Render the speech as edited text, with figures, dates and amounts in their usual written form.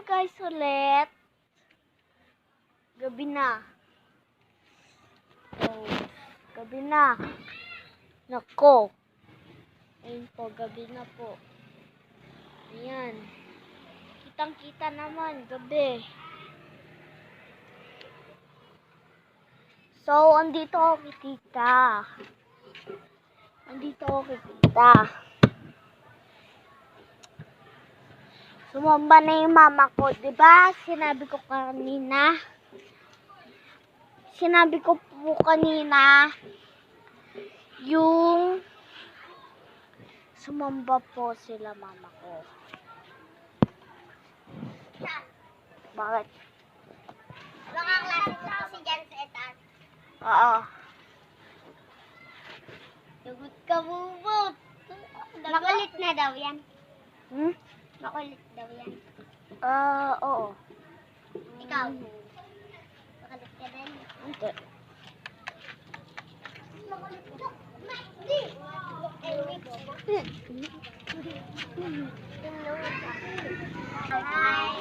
guys ulit. Gabi na. Oh, gabi na. Nako. Ayun po, gabi na po. Ayan. Kitang-kita naman, gabi. So, andito ako kay tita. Sumamba na yung mama ko, 'di ba? Sinabi ko po kanina yung sumamba po sila mama ko. Bakit? Mga klase ko kasi dyan sa etas. Oo. Lagot ka, bubot. Makulit na daw yan. Makulit daw yan. Oo. Ikaw. Makulit ka din. Hindi. Makulit ka. Hindi. Hi.